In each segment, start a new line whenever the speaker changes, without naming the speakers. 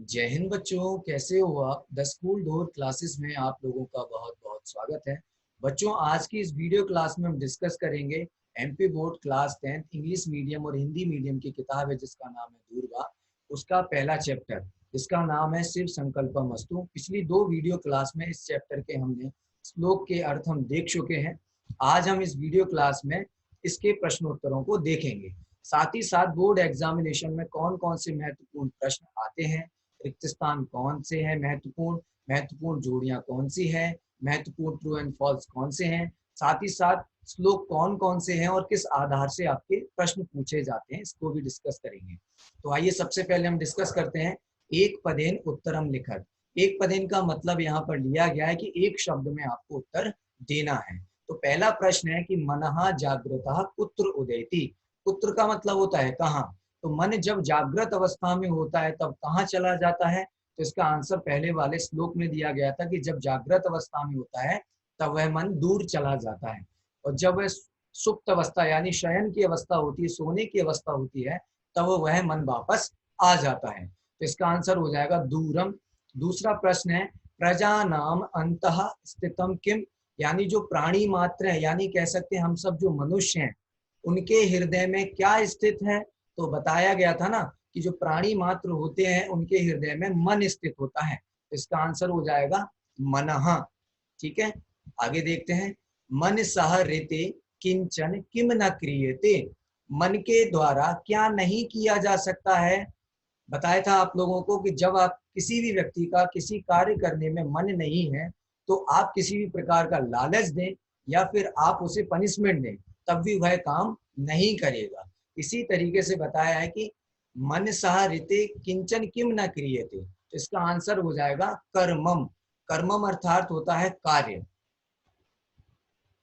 जय हिंद बच्चों, कैसे हो आप। द स्कूल डोर क्लासेस में आप लोगों का बहुत बहुत स्वागत है। बच्चों, आज की इस वीडियो क्लास में हम डिस्कस करेंगे MP board class 10 English medium और हिंदी मीडियम की किताब है जिसका नाम है दूरबा। उसका पहला चैप्टर जिसका नाम है शिव संकल्पमस्तु। पिछली दो वीडियो क्लास में इस चैप्टर के हमने श्लोक के अर्थ हम देख चुके हैं। आज हम इस वीडियो क्लास में इसके प्रश्नोत्तरों को देखेंगे। साथ ही साथ बोर्ड एग्जामिनेशन में कौन कौन से महत्वपूर्ण प्रश्न आते हैं, रिक्त स्थान कौन से हैं, महत्वपूर्ण महत्वपूर्ण जोड़ियां कौन सी है, महत्वपूर्ण ट्रू एंड फॉल्स कौन से हैं, साथ ही साथ श्लोक कौन कौन से हैं और किस आधार से आपके प्रश्न पूछे जाते हैं, इसको भी डिस्कस करेंगे। तो आइए सबसे पहले हम डिस्कस करते हैं एक पदेन उत्तरम लिखत। एक पदेन का मतलब यहाँ पर लिया गया है कि एक शब्द में आपको उत्तर देना है। तो पहला प्रश्न है कि मनहा जागृतः कुत्र उदेति। कुत्र का मतलब होता है कहाँ। तो मन जब जागृत अवस्था में होता है तब कहाँ चला जाता है। तो इसका आंसर पहले वाले श्लोक में दिया गया था कि जब जागृत अवस्था में होता है तब वह मन दूर चला जाता है, और जब वह सुप्त अवस्था यानी शयन की अवस्था होती है, सोने की अवस्था होती है, तब वह मन वापस आ जाता है। तो इसका आंसर हो जाएगा दूरम। दूसरा प्रश्न है प्रजा नाम अंतः स्थितम किम। यानी जो प्राणी मात्र है, यानी कह सकते हैं हम सब जो मनुष्य हैं, उनके हृदय में क्या स्थित है। तो बताया गया था ना कि जो प्राणी मात्र होते हैं उनके हृदय में मन स्थित होता है। इसका आंसर हो जाएगा मनः। ठीक है, आगे देखते हैं। मन सह ऋते किंचन किम न क्रियते। मन के द्वारा क्या नहीं किया जा सकता है। बताया था आप लोगों को कि जब आप किसी भी व्यक्ति का किसी कार्य करने में मन नहीं है तो आप किसी भी प्रकार का लालच दें या फिर आप उसे पनिशमेंट दें, तब भी वह काम नहीं करेगा। इसी तरीके से बताया है कि मन सह ऋते किंचन किम न क्रियते। तो इसका आंसर हो जाएगा कर्मम। कर्मम अर्थात होता है कार्य।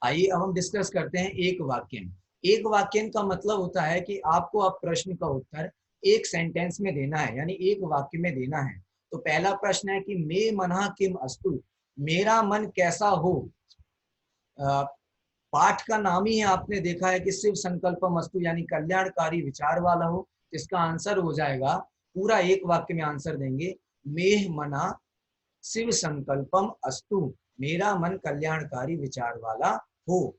आइए अब हम डिस्कस करते हैं एक वाक्य। एक वाक्य का मतलब होता है कि आपको अब प्रश्न का उत्तर एक सेंटेंस में देना है, यानी एक वाक्य में देना है। तो पहला प्रश्न है कि मे मनः किम अस्तु। मेरा मन कैसा हो। पाठ का नाम ही है, आपने देखा है कि शिव संकल्पम अस्तु यानी कल्याणकारी विचार वाला हो। इसका आंसर हो जाएगा, पूरा एक वाक्य में आंसर देंगे, मेह मना शिव संकल्पम अस्तु। मेरा मन कल्याणकारी विचार वाला हो।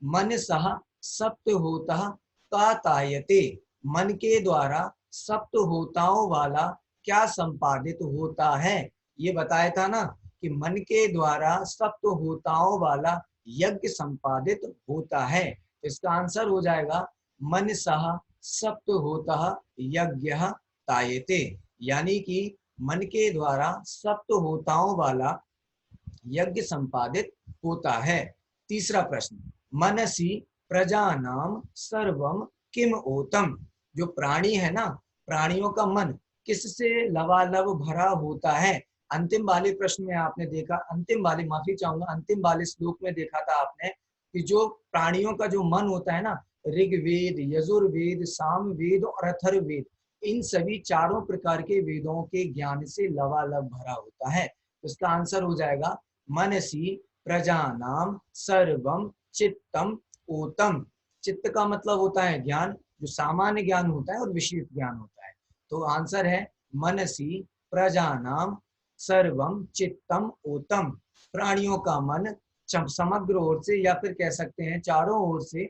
मन सह सप्त होता का तायते। मन के द्वारा सप्त होताओं वाला क्या संपादित होता है। ये बताया था ना कि मन के द्वारा सप्त होताओं वाला यज्ञ संपादित होता है। इसका आंसर हो जाएगा मन सह सप्त होता यज्ञ तायते। यानी कि मन के द्वारा सप्त होताओं वाला यज्ञ संपादित होता है। तीसरा प्रश्न, मनसी प्रजानाम सर्वम किम ओतम। जो प्राणी है ना, प्राणियों का मन किससे लबालब भरा होता है। अंतिम वाले प्रश्न में आपने देखा, अंतिम वाले, माफी चाहूंगा, अंतिम वाले श्लोक में देखा था आपने कि जो प्राणियों का जो मन होता है ना, ऋग्वेद, यजुर्वेद, सामवेद और अथर्ववेद, इन सभी चारों प्रकार के वेदों के ज्ञान से लबालब भरा होता है। उसका आंसर हो जाएगा मनसी प्रजानाम सर्वम चित्तम ओतम। चित्त का मतलब होता है ज्ञान, जो सामान्य ज्ञान होता है और विशेष ज्ञान होता है। तो आंसर है मनसी प्रजानाम सर्वम चित्तम ओतम। प्राणियों का मन समग्र ओर से या फिर कह सकते हैं चारों ओर से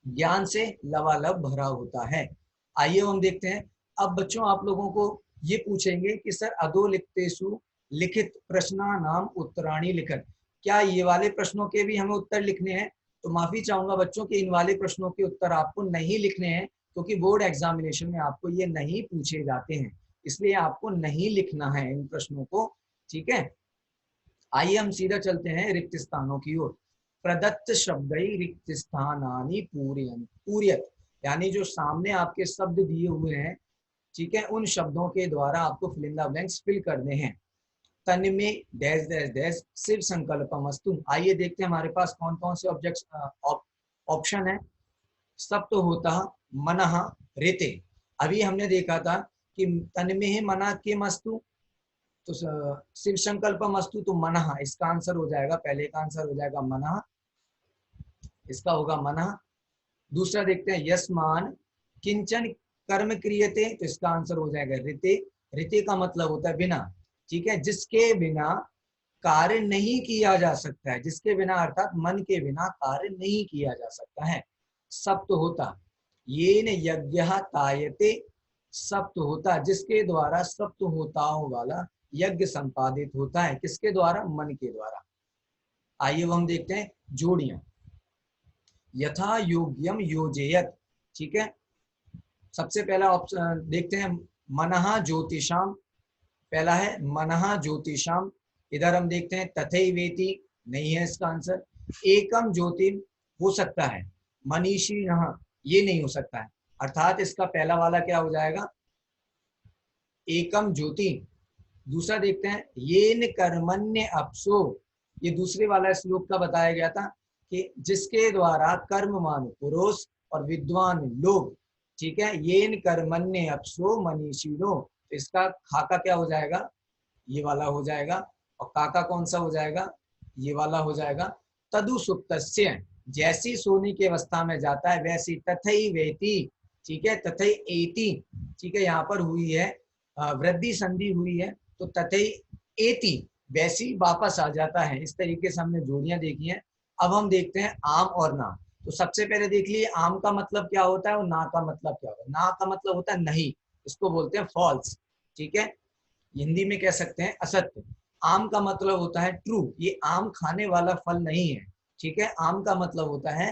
ज्ञान से लबालब भरा होता है। आइए हम देखते हैं। अब बच्चों आप लोगों को ये पूछेंगे कि सर अधोलिखितेषु लिखित प्रश्ना नाम उत्तराणी लिखत। क्या ये वाले प्रश्नों के भी हमें उत्तर लिखने हैं। तो माफी चाहूंगा बच्चों कि इन वाले प्रश्नों के उत्तर आपको नहीं लिखने हैं, क्योंकि बोर्ड एग्जामिनेशन में आपको ये नहीं पूछे जाते हैं, इसलिए आपको नहीं लिखना है इन प्रश्नों को। ठीक है, आइए हम सीधा चलते हैं रिक्त स्थानों की ओर। प्रदत्त शब्द रिक्त स्थानानि पूर्यत। यानी जो सामने आपके शब्द दिए हुए हैं, ठीक है, उन शब्दों के द्वारा आपको fill in the blanks fill करने हैं। तन में डैश डैश डैश शिव संकल्पमस्तु। आइए देखते हैं हमारे पास कौन कौन से ऑब्जेक्ट ऑप्शन है। सप्त होता मनः ऋते। अभी हमने देखा था कि तन्मे मना के मस्तु, तो शिव संकल्पम अस्तु तो मनः, इसका आंसर हो जाएगा, पहले का आंसर हो जाएगा मनः, इसका होगा मनः। दूसरा देखते हैं यस्मान किंचन कर्म क्रियते, तो इसका आंसर हो जाएगा ऋते। ऋते का मतलब होता है बिना, ठीक है, जिसके बिना कार्य नहीं किया जा सकता है, जिसके बिना अर्थात मन के बिना कार्य नहीं किया जा सकता है। सप्त होता, येन यज्ञः तायते, सप्त होता, जिसके द्वारा सप्त होताओं वाला यज्ञ संपादित होता है, किसके द्वारा, मन के द्वारा। आइए हम देखते हैं जोड़ियां। यथा योग्यम योजयत, ठीक है, सबसे पहला ऑप्शन देखते हैं, मनः ज्योतिषाम, पहला है मनः ज्योतिषाम। इधर हम देखते हैं तथैवेति, नहीं है इसका आंसर। एकम ज्योति हो सकता है, मनीषिणः ये नहीं हो सकता है, अर्थात इसका पहला वाला क्या हो जाएगा, एकम ज्योति। दूसरा देखते हैं येन कर्मण्य अपसो, ये दूसरे वाला श्लोक का बताया गया था कि जिसके द्वारा कर्ममान पुरुष और विद्वान लोग, ठीक है, येन कर्मण्य अपसो मनीषिणो, तो इसका खाका क्या हो जाएगा, ये वाला हो जाएगा, और काका कौन सा हो जाएगा, ये वाला हो जाएगा। तदु सुप्तस्य, जैसी सोने की अवस्था में जाता है वैसी, तथई वेति, ठीक है, तथई एति, ठीक है, यहाँ पर हुई है वृद्धि संधि हुई है, तो तथई एति वैसी वापस आ जाता है। इस तरीके से हमने जोड़ियां देखी हैं। अब हम देखते हैं आम और ना। तो सबसे पहले देख लिए आम का मतलब क्या होता है और ना का मतलब क्या होता है। ना का मतलब होता है नहीं, इसको बोलते हैं फॉल्स, ठीक है, हिंदी में कह सकते हैं असत्य। आम का मतलब होता है ट्रू, ये आम खाने वाला फल नहीं है, ठीक है, आम का मतलब होता है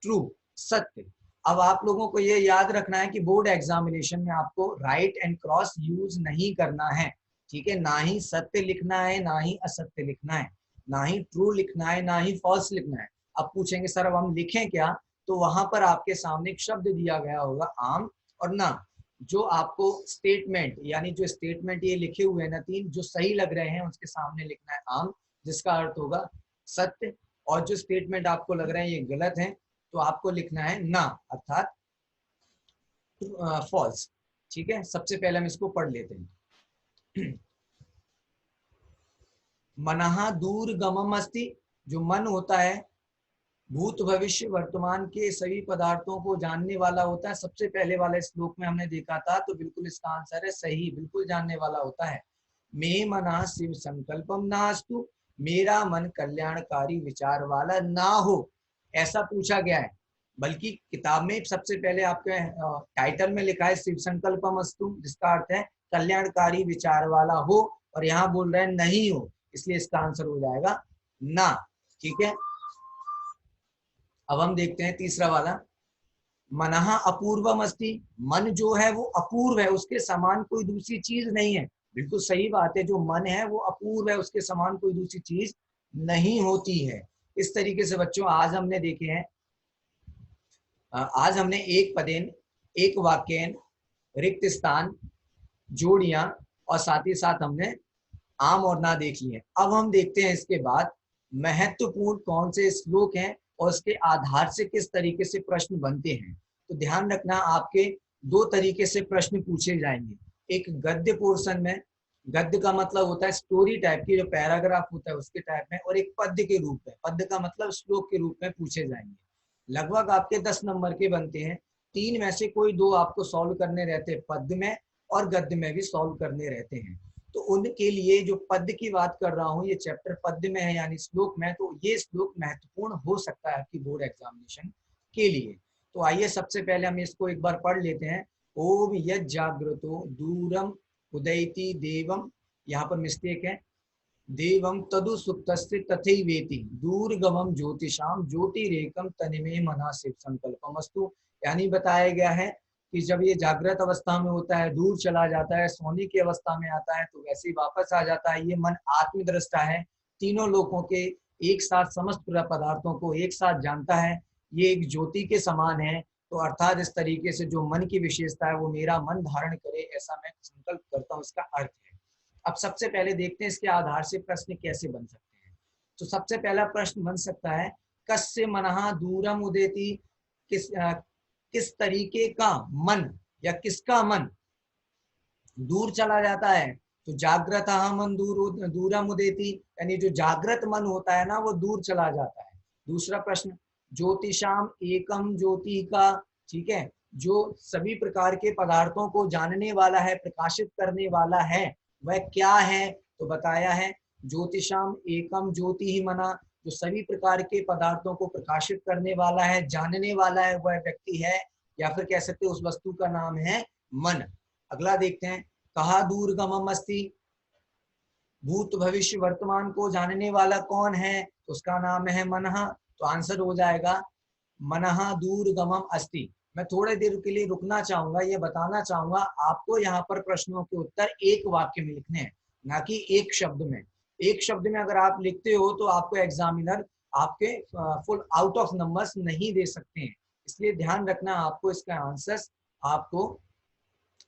ट्रू, सत्य। अब आप लोगों को ये याद रखना है कि बोर्ड एग्जामिनेशन में आपको राइट एंड क्रॉस यूज नहीं करना है, ठीक है, ना ही सत्य लिखना है ना ही असत्य लिखना है, ना ही ट्रू लिखना है ना ही फॉल्स लिखना है। अब पूछेंगे सर अब हम लिखें क्या, तो वहां पर आपके सामने एक शब्द दिया गया होगा आम और ना, जो आपको स्टेटमेंट, यानी जो स्टेटमेंट ये लिखे हुए हैं ना तीन, जो सही लग रहे हैं उसके सामने लिखना है आम, जिसका अर्थ होगा सत्य, और जो स्टेटमेंट आपको लग रहे हैं ये गलत है तो आपको लिखना है ना, अर्थात फॉल्स, ठीक है। सबसे पहले हम इसको पढ़ लेते हैं। मनः दूरगमम अस्ति, जो मन होता है भूत भविष्य वर्तमान के सभी पदार्थों को जानने वाला होता है। सबसे पहले वाले श्लोक में हमने देखा था, तो बिल्कुल इसका आंसर है सही, बिल्कुल जानने वाला होता है। मे मना शिव संकल्पम नास्तु, मेरा मन कल्याणकारी विचार वाला ना हो, ऐसा पूछा गया है। बल्कि किताब में सबसे पहले आपके टाइटल में लिखा है शिव संकल्पम अस्तु, जिसका अर्थ है कल्याणकारी विचार वाला हो, और यहाँ बोल रहे हैं नहीं हो, इसलिए इसका आंसर हो जाएगा ना, ठीक है। अब हम देखते हैं तीसरा वाला, मनः अपूर्वम अस्ति, मन जो है वो अपूर्व है, उसके समान कोई दूसरी चीज नहीं है। बिल्कुल सही बात है, जो मन है वो अपूर्व है, उसके समान कोई दूसरी चीज नहीं होती है। इस तरीके से बच्चों आज हमने देखे हैं, आज हमने एक पदेन, एक वाक्यन, रिक्त स्थान, जोड़ियां और साथ ही साथ हमने आम और ना देख लिए। अब हम देखते हैं इसके बाद महत्वपूर्ण कौन से श्लोक हैं और उसके आधार से किस तरीके से प्रश्न बनते हैं। तो ध्यान रखना, आपके दो तरीके से प्रश्न पूछे जाएंगे, एक गद्य पोर्शन में, गद्य का मतलब होता है स्टोरी टाइप की, जो पैराग्राफ होता है उसके टाइप में, और एक पद्य के रूप में, पद्य का मतलब श्लोक के रूप में पूछे जाएंगे। लगभग आपके 10 नंबर के बनते हैं, तीन में से कोई दो आपको सॉल्व करने रहते हैं, पद्य में और गद्य में भी सॉल्व करने रहते हैं। तो उनके लिए जो पद्य की बात कर रहा हूँ, ये चैप्टर पद्य में है यानी श्लोक में, तो ये श्लोक महत्वपूर्ण हो सकता है आपकी बोर्ड एग्जामिनेशन के लिए। तो आइए सबसे पहले हम इसको एक बार पढ़ लेते हैं। ओम यज् जागृतो दूरम उदयति देवम, यहाँ पर मिस्टेक है, देवम तदु सुप्तस्य तथैवेति दूरगमम ज्योतिषाम ज्योतिरेकम तनिमे मना शिव संकल्पमस्तु। यानी बताया गया है कि जब ये जागृत अवस्था में होता है दूर चला जाता है, सोने की अवस्था में आता है तो वैसे ही वापस आ जाता है। ये मन आत्मदृष्टा है, तीनों लोगों के एक साथ समस्त पदार्थों को एक साथ जानता है, ये एक ज्योति के समान है। तो अर्थात इस तरीके से जो मन की विशेषता है वो मेरा मन धारण करे, ऐसा मैं संकल्प करता हूँ, इसका अर्थ है। अब सबसे पहले देखते हैं इसके आधार से प्रश्न कैसे बन सकते हैं। तो सबसे पहला प्रश्न बन सकता है, कस्य मनः दूरम उदेति, किस तरीके का मन या किसका मन दूर चला जाता है। तो जागृत मन दूरम उदेति, यानी जो जागृत मन होता है ना वो दूर चला जाता है। दूसरा प्रश्न, ज्योतिषाम एकम ज्योति का, ठीक है, जो सभी प्रकार के पदार्थों को जानने वाला है, प्रकाशित करने वाला है, वह क्या है? तो बताया है ज्योतिषाम एकम ज्योति ही मना, जो सभी प्रकार के पदार्थों को प्रकाशित करने वाला है, जानने वाला है, वह व्यक्ति है, या फिर कह सकते उस वस्तु का नाम है मन। अगला देखते हैं, कहा दूरगमम अस्ति, भूत भविष्य वर्तमान को जानने वाला कौन है? तो उसका नाम है मनः। तो आंसर हो जाएगा मनः दूरगमम अस्ति। मैं थोड़े देर के लिए रुकना चाहूंगा, ये बताना चाहूंगा आपको यहाँ पर प्रश्नों के उत्तर एक वाक्य में लिखने हैं, ना कि एक शब्द में। एक शब्द में अगर आप लिखते हो तो आपको एग्जामिनर आपके फुल आउट ऑफ नंबर्स नहीं दे सकते हैं, इसलिए ध्यान रखना आपको इसका आंसर्स आपको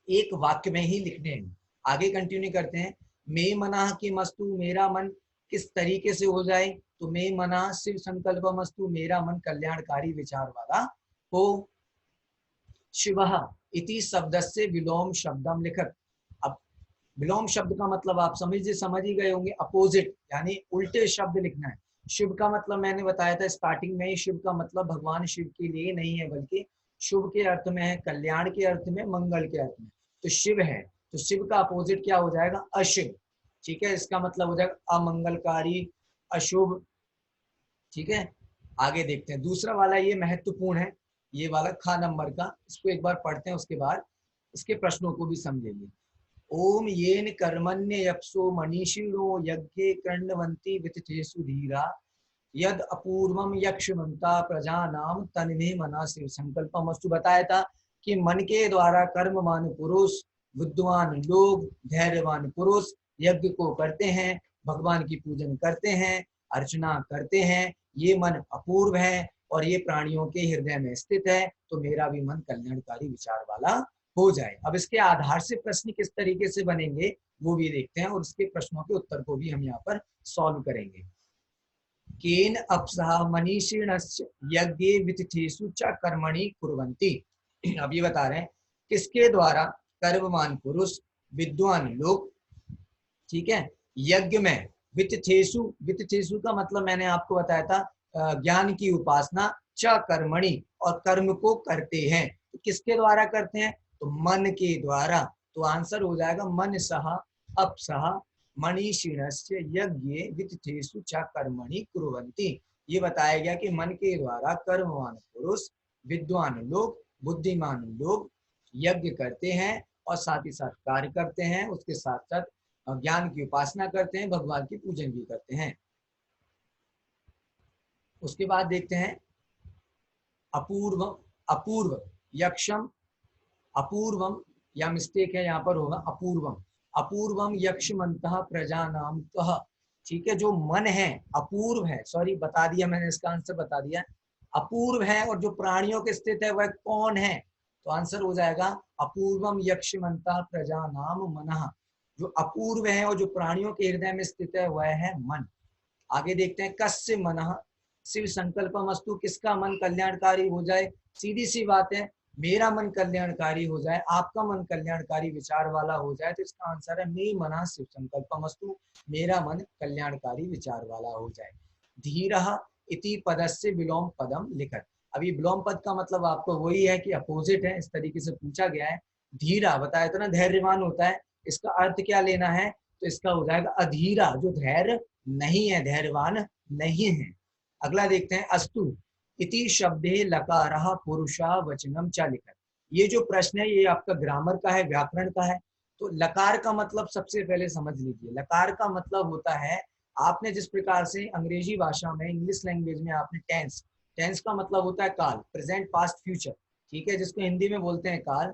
एक वाक्य में ही लिखने हैं। आगे कंटिन्यू करते हैं, मे मना की मस्तु, मेरा मन किस तरीके से हो जाए? तो मे मना शिव संकल्प मस्तु, मेरा मन कल्याणकारी विचार वाला हो। शिवः इति शब्द से विलोम शब्दम लिखत। अब विलोम शब्द का मतलब आप समझ ही गए होंगे, अपोजिट यानी उल्टे शब्द लिखना है। शिव का मतलब मैंने बताया था स्टार्टिंग में ही, शिव का मतलब भगवान शिव के लिए नहीं है, बल्कि शुभ के अर्थ में है, कल्याण के अर्थ में, मंगल के अर्थ में। तो शिव है, तो शिव का अपोजिट क्या हो जाएगा? अशिव। ठीक है, इसका मतलब हो जाएगा अमंगलकारी, अशुभ। ठीक है, आगे देखते हैं दूसरा वाला, ये महत्वपूर्ण है, ये वाला खा नंबर का, इसको एक बार पढ़ते हैं, उसके बाद इसके प्रश्नों को भी समझेंगे। ओम येन कर्मण्य यक्षो मनीषिणो यज्ञे कर्णवंती वितथेषु धीरा यद अपूर्वम यक्षमंता प्रजानाम तन्मे मना शिव संकल्पमस्तु। बताया था कि मन के द्वारा कर्मवान पुरुष, बुद्धिमान लोग, धैर्यवान पुरुष यज्ञ को करते हैं, भगवान की पूजन करते हैं, अर्चना करते हैं। ये मन अपूर्व है और ये प्राणियों के हृदय में स्थित है, तो मेरा भी मन कल्याणकारी विचार वाला हो जाए। अब इसके आधार से प्रश्न किस तरीके से बनेंगे वो भी देखते हैं, और इसके प्रश्नों के उत्तर को भी हम यहाँ पर सॉल्व करेंगे। केन अप्सहा मनीषिणस्य यज्ञे वितिथेषु च कर्मणि कुर्वन्ति। अब ये बता रहे हैं किसके द्वारा कर्मवान पुरुष, विद्वान लोग, ठीक है, यज्ञ में वितिथेषु, वितिथेषु का मतलब मैंने आपको बताया था ज्ञान की उपासना, च कर्मणि और कर्म को करते हैं। तो किसके द्वारा करते हैं? तो मन के द्वारा। तो आंसर हो जाएगा मन सह अप्सह मनीषिणस्य यज्ञे वितिथेषु च कर्मणि कुर्वन्ति। ये बताया गया कि मन के द्वारा कर्मवान पुरुष, विद्वान लोग, बुद्धिमान लोग यज्ञ करते हैं और साथ ही साथ कार्य करते हैं, उसके साथ साथ ज्ञान की उपासना करते हैं, भगवान की पूजन भी करते हैं। उसके बाद देखते हैं अपूर्व, अपूर्व यक्षम, अपूर्वम या मिस्टेक है यहाँ पर होगा अपूर्वम, अपूर्वम यक्षमंतः प्रजानाम कह। ठीक है, जो मन है अपूर्व है, सॉरी बता दिया मैंने, इसका आंसर बता दिया, अपूर्व है और जो प्राणियों के स्थित है वह कौन है? तो आंसर हो जाएगा अपूर्वम यक्षमंतः प्रजानाम मनः। जो अपूर्व है और जो प्राणियों के हृदय में स्थित है वह है मन। आगे देखते हैं कस्य मनः शिव संकल्पमस्तु, किसका मन कल्याणकारी हो जाए? सीधी सी बात है, मेरा मन कल्याणकारी हो जाए, आपका मन कल्याणकारी विचार वाला हो जाए, तो इसका आंसर है मे मना शिव संकल्पमस्तु, मेरा मन कल्याणकारी विचार वाला हो जाए। धीरः इति पदस्य विलोम पदम लिखत। अभी विलोम पद का मतलब आपको वही है कि अपोजिट है, इस तरीके से पूछा गया है। धीरा बताया तो ना धैर्यवान होता है, इसका अर्थ क्या लेना है? तो इसका हो जाएगा अधीरा, जो धैर्य नहीं है, धैर्यवान नहीं है। अगला देखते हैं अस्तु इति शब्दे लकारः पुरुषा वचनम च लिखत। ये जो प्रश्न है ये आपका ग्रामर का है, व्याकरण का है। तो लकार का मतलब सबसे पहले समझ लीजिए, लकार का मतलब होता है, आपने जिस प्रकार से अंग्रेजी भाषा में, इंग्लिश लैंग्वेज में आपने टेंस, टेंस का मतलब होता है काल, प्रेजेंट पास्ट फ्यूचर, ठीक है, जिसको हिंदी में बोलते हैं काल,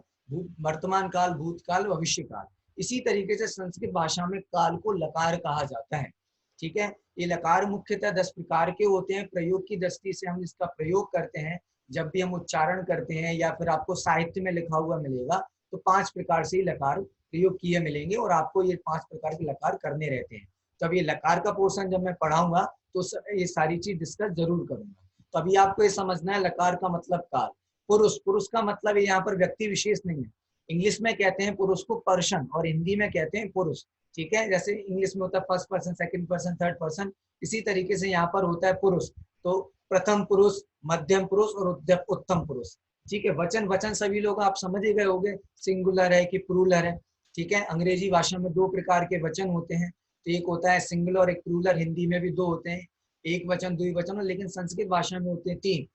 वर्तमान काल, भूतकाल, भविष्य काल। इसी तरीके से संस्कृत भाषा में काल को लकार कहा जाता है। ठीक है, ये लकार मुख्यतः 10 प्रकार के होते हैं। प्रयोग की दृष्टि से हम इसका प्रयोग करते हैं जब भी हम उच्चारण करते हैं, या फिर आपको साहित्य में लिखा हुआ मिलेगा तो 5 प्रकार से लकार प्रयोग किए मिलेंगे और आपको ये 5 प्रकार के लकार करने रहते हैं। तो अब ये लकार का पोर्शन जब मैं पढ़ाऊंगा तो ये सारी चीज डिस्कस जरूर करूंगा। तो अभी आपको ये समझना है लकार का मतलब काल। पुरुष, पुरुष का मतलब यहाँ पर व्यक्ति विशेष नहीं है। इंग्लिश में कहते हैं पुरुष को पर्सन और हिंदी में कहते हैं पुरुष। ठीक है, जैसे इंग्लिश में होता है first person, second person, third person, इसी तरीके से यहाँ पर होता है पुरुष। तो प्रथम पुरुष, मध्यम पुरुष और उत्तम पुरुष। ठीक है। वचन वचन सभी लोग आप समझ ही गए होंगे, सिंगुलर है कि प्लूरल है। ठीक है, अंग्रेजी भाषा में दो प्रकार के वचन होते हैं, तो एक होता है सिंगुलर और एक प्लूरल। हिंदी में भी दो होते हैं, एक वचन द्विवचन, लेकिन संस्कृत भाषा में होते हैं तीन,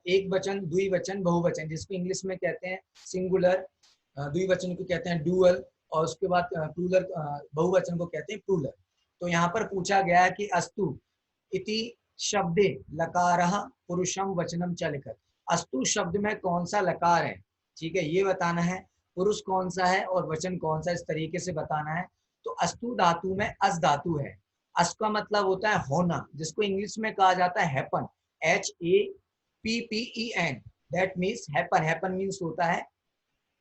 एक वचन, द्विवचन, बहुवचन, जिसको इंग्लिश में कहते हैं सिंगुलर, द्विवचन को कहते हैं डुअल, और उसके बाद प्लूरल, बहुवचन को कहते हैं प्लूरल। तो यहाँ पर पूछा गया है कि अस्तु इति शब्दे लकारः पुरुषम वचनम च लिखत। अस्तु शब्द में कौन सा लकार है, ठीक है, ये बताना है। पुरुष कौन सा है और वचन कौन सा, इस तरीके से बताना है। तो अस्तु धातु में अस धातु है। अस का मतलब होता है होना, जिसको इंग्लिश में कहा जाता है happen, HAPPEN, that means happen. Happen means होता है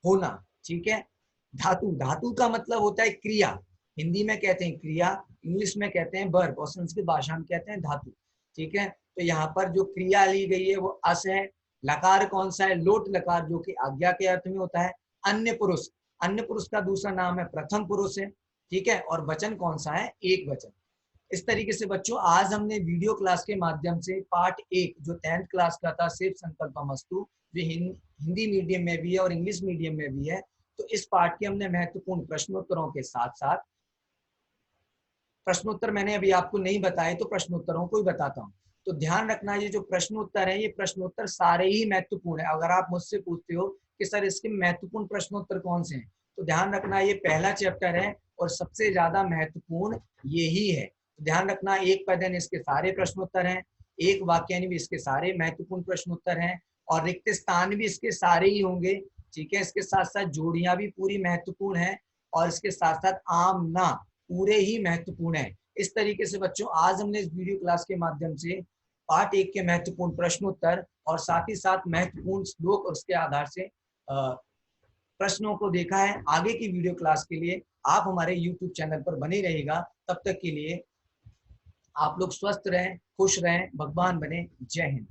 होना, ठीक है। धातु, धातु का मतलब होता है क्रिया, हिंदी में कहते हैं क्रिया, इंग्लिश में कहते हैं वर्ब, और संस्कृत भाषा में कहते हैं धातु, ठीक है। तो यहाँ पर जो क्रिया ली गई है वो अस है। लकार कौन सा है, लोट लकार, जो कि आज्ञा के अर्थ में होता है। अन्य पुरुष, अन्य पुरुष का दूसरा नाम है प्रथम पुरुष है, ठीक है। और वचन कौन सा है, एक वचन। इस तरीके से बच्चों आज हमने वीडियो क्लास के माध्यम से पार्ट 1 जो 10th क्लास का था, शिव संकल्पमस्तु, जो हिंदी मीडियम में भी है और इंग्लिश मीडियम में भी है, तो इस पार्ट के हमने महत्वपूर्ण प्रश्नोत्तरों के साथ साथ, प्रश्नोत्तर मैंने अभी आपको नहीं बताए तो प्रश्नोत्तरों को ही बताता हूँ। तो ध्यान रखना, ये जो प्रश्नोत्तर है, ये प्रश्नोत्तर सारे ही महत्वपूर्ण है। अगर आप मुझसे पूछते हो कि सर इसके महत्वपूर्ण प्रश्नोत्तर कौन से हैं, तो ध्यान रखना ये पहला चैप्टर है और सबसे ज्यादा महत्वपूर्ण ये ही है। तो ध्यान रखना, एक पद यानी इसके सारे प्रश्नोत्तर हैं, एक वाक्य यानी भी इसके सारे महत्वपूर्ण प्रश्नोत्तर हैं, और रिक्त स्थान भी इसके सारे ही होंगे, ठीक है। इसके साथ साथ जोड़ियां भी पूरी महत्वपूर्ण है, और इसके साथ साथ आम ना पूरे ही महत्वपूर्ण है। इस तरीके से बच्चों आज हमने इस वीडियो क्लास के माध्यम से पार्ट 1 के महत्वपूर्ण प्रश्नोत्तर और साथ ही साथ महत्वपूर्ण श्लोक और उसके आधार से प्रश्नों को देखा है। आगे की वीडियो क्लास के लिए आप हमारे YouTube चैनल पर बने रहिएगा। तब तक के लिए आप लोग स्वस्थ रहें, खुश रहें, भगवान बने। जय हिंद।